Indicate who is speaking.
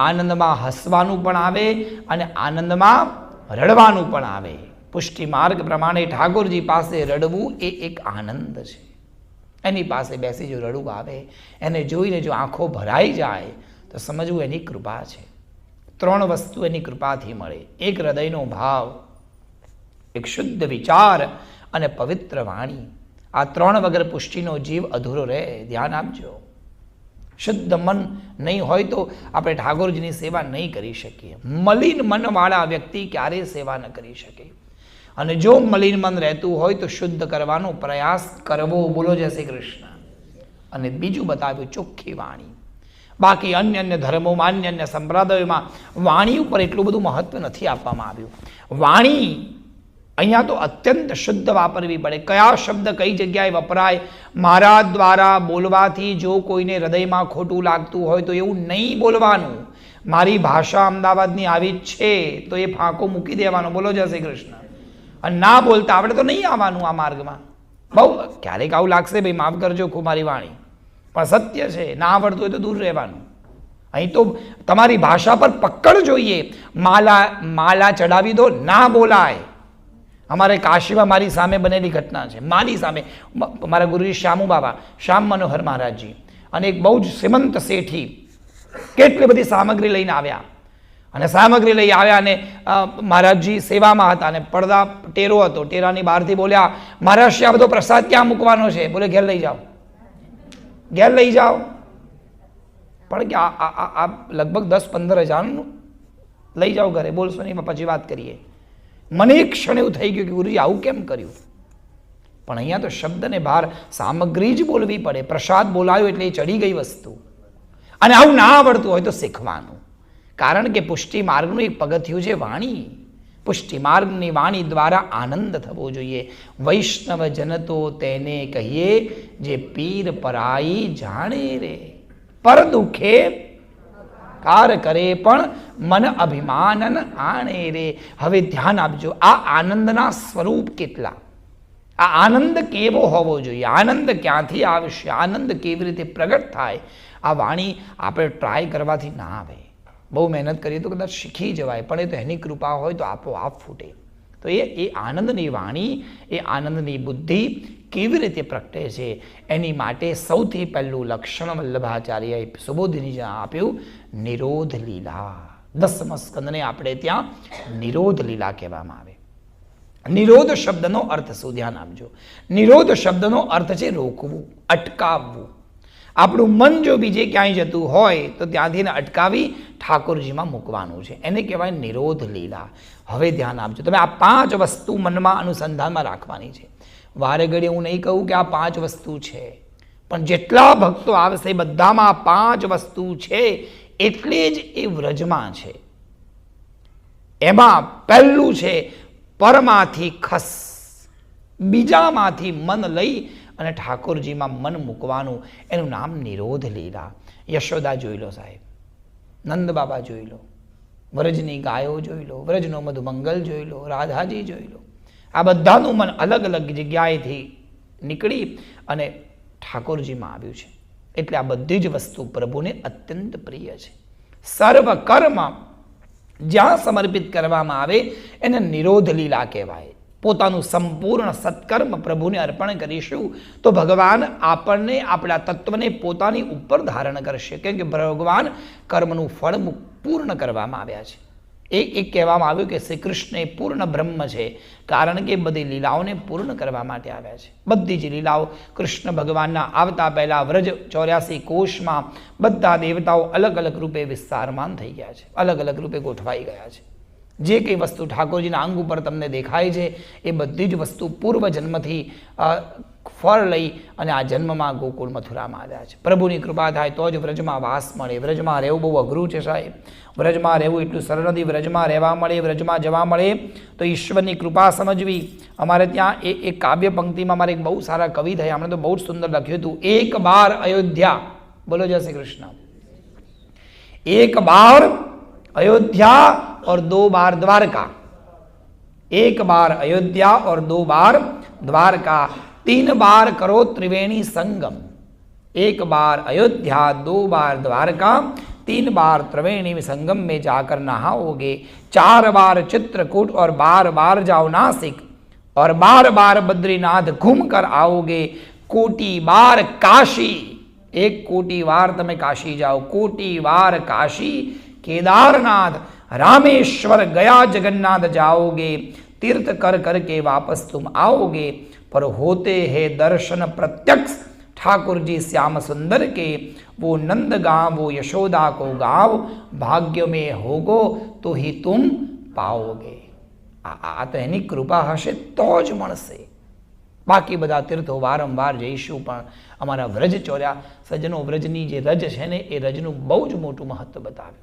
Speaker 1: આનંદમાં હસવાનું પણ આવે અને આનંદમાં રડવાનું પણ આવે. પુષ્ટિ માર્ગ પ્રમાણે ઠાકોરજી પાસે રડવું એ એક આનંદ છે. એની પાસે બેસી જો રડવું આવે, એને જોઈને જો આંખો ભરાઈ જાય તો સમજવું એની કૃપા છે. 3 વસ્તુ એની કૃપાથી મળે: એક હૃદયનો ભાવ, એક શુદ્ધ વિચાર અને પવિત્ર વાણી. આ 3 વગર પુષ્ટિનો જીવ અધૂરો રહે. ધ્યાન આપજો. શુદ્ધ મન નહીં હોય તો આપણે ઠાકોરજીની સેવા નહીં કરી શકીએ. મલિન મનવાળા વ્યક્તિ ક્યારેય સેવા ન કરી શકે. અને જો મલિન મન રહેતું હોય તો શુદ્ધ કરવાનો પ્રયાસ કરવો. બોલો જય શ્રી કૃષ્ણ. અને બીજું બતાવ્યું ચોખ્ખી વાણી. બાકી અન્ય ધર્મોમાં, અન્ય સંપ્રદાયોમાં વાણી ઉપર એટલું બધું મહત્વ નથી આપવામાં આવ્યું. વાણી અહીંયા તો અત્યંત શુદ્ધ વાપરવી પડે. કયા શબ્દ કઈ જગ્યાએ વપરાય, મારા દ્વારા બોલવાથી જો કોઈને હૃદયમાં ખોટું લાગતું હોય તો એવું નહીં બોલવાનું. મારી ભાષા અમદાવાદની આવી જ છે તો એ ફાંકો મૂકી દેવાનો. બોલો જય શ્રી કૃષ્ણ. અને ના બોલતા આપણે તો નહીં આવવાનું આ માર્ગમાં. બહુ ક્યારેક આવું લાગશે, ભાઈ માફ કરજો ખૂબ મારી વાણી, પણ સત્ય છે. ના આવડતું હોય તો દૂર રહેવાનું. અહીં તો તમારી ભાષા પર પકડ જોઈએ. માલા ચડાવી દો, ના બોલાય. અમારે કાશીમાં મારી સામે બનેલી ઘટના છે. મારી સામે મારા ગુરુજી શ્યામુ બાબા, શ્યામ મનોહર મહારાજજી અને એક બહુ જ શ્રીમંત શેઠી કેટલી બધી સામગ્રી લઈને આવ્યા. અને સામગ્રી લઈ આવ્યા અને મહારાજજી સેવામાં હતા અને પડદા ટેરો હતો. ટેરાની બહારથી બોલ્યા, મહારાજ આ બધો પ્રસાદ ક્યાં મૂકવાનો છે? બોલે ઘેર લઈ જાઓ, ઘેર લઈ જાઓ. પણ કે આ લગભગ 10-15 હજારનું લઈ જાઓ ઘરે, બોલશો નહીં, પછી વાત કરીએ. મને એક ક્ષણ એવું થઈ ગયું કે ગુરુજી આવું કેમ કર્યું? પણ અહીંયા તો શબ્દને બહાર સામગ્રી જ બોલવી પડે. પ્રસાદ બોલાયો એટલે એ ચડી ગઈ વસ્તુ. અને આવું ના આવડતું હોય તો શીખવાનું. કારણ કે પુષ્ટિ માર્ગનું એક પગથિયું છે વાણી. પુષ્ટિ માર્ગની વાણી દ્વારા આનંદ થવો જોઈએ. વૈષ્ણવ જન તો તેને કહીએ જે પીર પરાઈ જાણે રે. પર દુખે કાર કરે પણ મન અભિમાનન આણે રે. હવે ધ્યાન આપજો, આ આનંદના સ્વરૂપ કેટલા, આ આનંદ કેવો હોવો જોઈએ, આનંદ ક્યાંથી આવશે, આનંદ કેવી રીતે પ્રગટ થાય, આ વાણી આપણે ટ્રાય કરવાથી ના આવે. બહુ મહેનત કરીએ તો કદાચ શીખી જવાય, પણ એ તો એની કૃપા હોય તો આપોઆપ ફૂટે. તો એ આનંદની વાણી, એ આનંદની બુદ્ધિ કેવી રીતે પ્રગટે છે એની માટે સૌથી પહેલું લક્ષણ વલ્લભાચાર્યએ સુબોધિની આપ્યું, નિરોધ લીલા. 10મા સ્કંદને આપણે ત્યાં નિરોધ લીલા કહેવામાં આવે. નિરોધ શબ્દનો અર્થ શું? ધ્યાન આપજો. નિરોધ શબ્દનો અર્થ છે રોકવું, અટકાવવું. આપણું મન જો બીજે ક્યાંય જતું હોય તો ત્યાંથી એને અટકાવી ઠાકોરજીમાં મૂકવાનું છે. એને કહેવાય નિરોધ લીલા. હવે ધ્યાન આપજો, તમે આ 5 વસ્તુ મનમાં અનુસંધાનમાં રાખવાની છે. વારે ઘડીએ હું નહીં કહું કે આ 5 વસ્તુ છે, પણ જેટલા ભક્તો આવશે બધામાં આ 5 વસ્તુ છે, એટલે જ એ વ્રજમાં છે. એમાં પહેલું છે પરમાંથી ખસ, બીજામાંથી મન લઈ અને ઠાકોરજીમાં મન મૂકવાનું. એનું નામ નિરોધ લીલા. યશોદા જોઈ લો સાહેબ, નંદ બાબા જોઈ લો, વ્રજની ગાયો જોઈ લો, વ્રજનો મધુમંગલ જોઈ લો, રાધાજી જોઈ લો. આ બધાનું મન અલગ અલગ જગ્યાએથી નીકળી અને ઠાકોરજીમાં આવ્યું છે. એટલે આ બધી જ વસ્તુ પ્રભુને અત્યંત પ્રિય છે. સર્વ કર્મ જ્યાં સમર્પિત કરવામાં આવે એને નિરોધ લીલા કહેવાય. પોતાનું સંપૂર્ણ સત્કર્મ પ્રભુને અર્પણ કરીશું તો ભગવાન આપણને, આપણા તત્વને પોતાની ઉપર ધારણ કરશે. કેમ કે ભગવાન કર્મનું ફળ પૂર્ણ કરવામાં આવ્યા છે. એક કહેવામાં આવ્યું કે શ્રી કૃષ્ણ એ પૂર્ણ બ્રહ્મ છે, કારણ કે બધી લીલાઓને પૂર્ણ કરવા માટે આવ્યા છે. બધી જ લીલાઓ કૃષ્ણ ભગવાનના આવતા પહેલા વ્રજ 84 કોષમાં બધા દેવતાઓ અલગ અલગ રૂપે વિસ્તારમાન થઈ ગયા છે, અલગ અલગ રૂપે ગોઠવાઈ ગયા છે. જે કંઈ વસ્તુ ઠાકોરજીના અંગ ઉપર તમને દેખાય છે એ બધી જ વસ્તુ પૂર્વ જન્મથી ફળ લઈ અને આ જન્મમાં ગોકુળ મથુરામાં આવ્યા છે. પ્રભુની કૃપા થાય તો જ વ્રજમાં વાસ મળે. વ્રજમાં રહેવું બહુ અઘરું છે સાહેબ. વ્રજમાં રહેવું એટલું સરળ નથી. વ્રજમાં રહેવા મળે, વ્રજમાં જવા મળે તો ઈશ્વરની કૃપા સમજવી. અમારે ત્યાં એક કાવ્ય પંક્તિમાં મારે એક બહુ સારા કવિ થયા, આપણે તો બહુ જ સુંદર લખ્યું હતું, 1 બાર અયોધ્યા. બોલો જય શ્રી કૃષ્ણ. 1 બાર अयोध्या और 2 बार द्वारका. 1 बार अयोध्या और 2 बार द्वारका. 3 बार करो त्रिवेणी संगम. 1 बार अयोध्या, 2 बार द्वारका, 3 बार त्रिवेणी में संगम में जाकर नहाओगे, 4 बार चित्रकूट और बार जाओ नासिक, और बार बद्रीनाथ घूम कर आओगे, कोटि बार काशी, 1 कोटि बार तमे काशी जाओ, कोटि बार काशी, केदारनाथ, रामेश्वर, गया, जगन्नाथ जाओगे, तीर्थ कर करके वापस तुम आओगे, पर होते हैं दर्शन प्रत्यक्ष ठाकुर जी श्याम सुंदर के, वो नंद गांव वो यशोदा को गाँव, भाग्य में होगो तो ही तुम पाओगे। आ तो एनी कृपा हशे तो ज मळशे। बाकी बधा तीर्थो वारंवार जईशुं, पण अमारा व्रज चोर्या सज्जनो व्रजनी जे रज छे ने ए रजनुं बहु ज मोटुं महत्व बताव्युं।